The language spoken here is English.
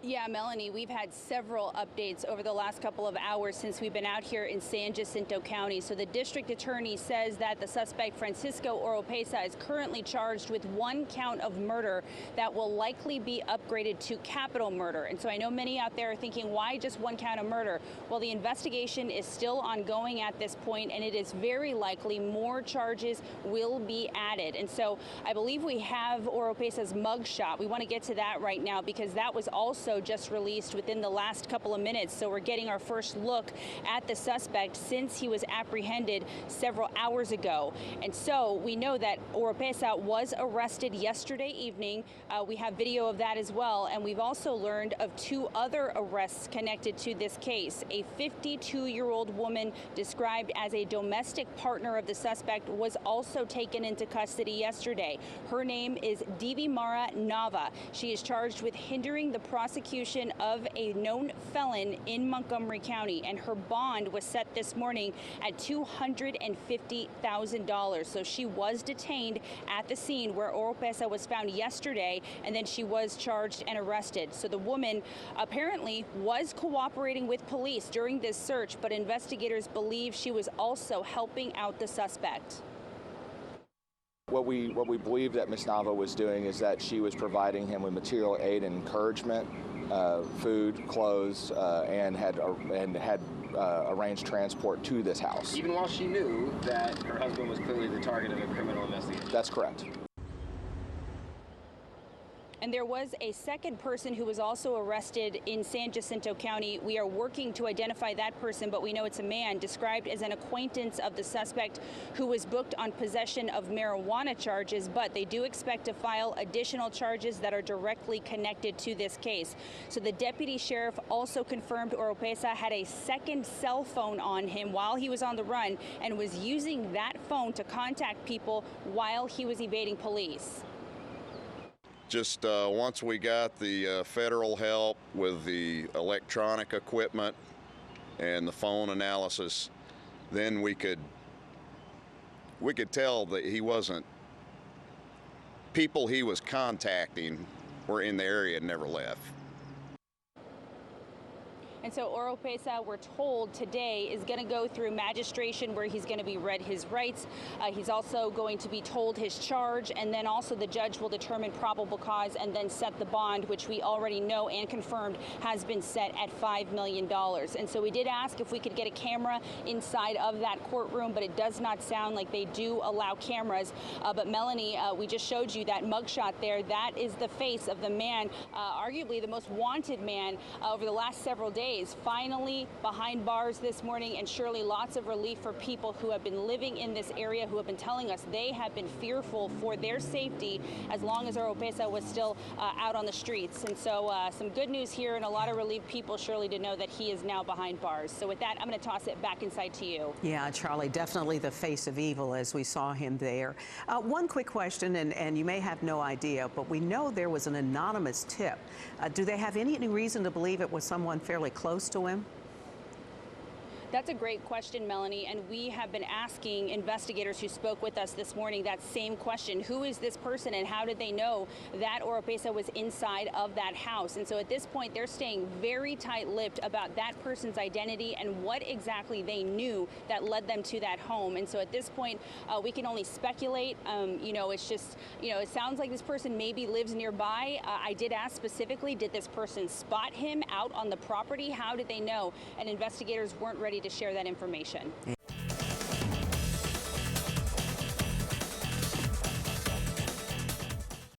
Yeah, Melanie, we've had several updates over the last couple of hours since we've been out here in San Jacinto County. So the district attorney says that the suspect, Francisco Oropesa, is currently charged with 1 count of murder that will likely be upgraded to capital murder. And so I know many out there are thinking, why just 1 count of murder? Well, the investigation is still ongoing at this point, and it is very likely more charges will be added. And so I believe we have Oropesa's mugshot. We want to get to that right now because that was also just released within the last couple of minutes. So we're getting our first look at the suspect since he was apprehended several hours ago. And so we know that Oropesa was arrested yesterday evening. We have video of that as well. And we've also learned of 2 other arrests connected to this case. A 52-year-old woman described as a domestic partner of the suspect was also taken into custody yesterday. Her name is Divimara Nava. She is charged with hindering the prosecution of a known felon in Montgomery County, and her bond was set this morning at $250,000. So she was detained at the scene where Oropesa was found yesterday, and then she was charged and arrested. So the woman apparently was cooperating with police during this search, but investigators believe she was also helping out the suspect. What we believe that Ms. Nava was doing is that she was providing him with material aid and encouragement, food, clothes, and had arranged transport to this house. Even while she knew that her husband was clearly the target of a criminal investigation. That's correct. And there was a second person who was also arrested in San Jacinto County. We are working to identify that person, but we know it's a man described as an acquaintance of the suspect who was booked on possession of marijuana charges, but they do expect to file additional charges that are directly connected to this case. So the deputy sheriff also confirmed Oropesa had a second cell phone on him while he was on the run and was using that phone to contact people while he was evading police. Just once we got the federal help with the electronic equipment and the phone analysis, then we could tell that he wasn't, people he was contacting were in the area and never left. And so Oropesa, we're told today, is going to go through magistration where he's going to be read his rights. He's also going to be told his charge, and then also the judge will determine probable cause and then set the bond, which we already know and confirmed has been set at $5 million. And so we did ask if we could get a camera inside of that courtroom, but it does not sound like they do allow cameras. But Melanie, we just showed you that mugshot there. That is the face of the man, arguably the most wanted man over the last several days. Finally behind bars this morning, and surely lots of relief for people who have been living in this area, who have been telling us they have been fearful for their safety as long as Oropesa was still out on the streets. And so some good news here, and a lot of relieved people surely to know that he is now behind bars. So with that, I'm going to toss it back inside to you. Yeah, Charlie, definitely the face of evil as we saw him there. One quick question, and you may have no idea, but we know there was an anonymous tip. Do they have any reason to believe it was someone fairly close to him? That's a great question, Melanie, and we have been asking investigators who spoke with us this morning that same question. Who is this person, and how did they know that Oropesa was inside of that house? And so at this point, they're staying very tight-lipped about that person's identity and what exactly they knew that led them to that home. And so at this point, we can only speculate. It's just, it sounds like this person maybe lives nearby. I did ask specifically, did this person spot him out on the property? How did they know? And investigators weren't ready to share that information.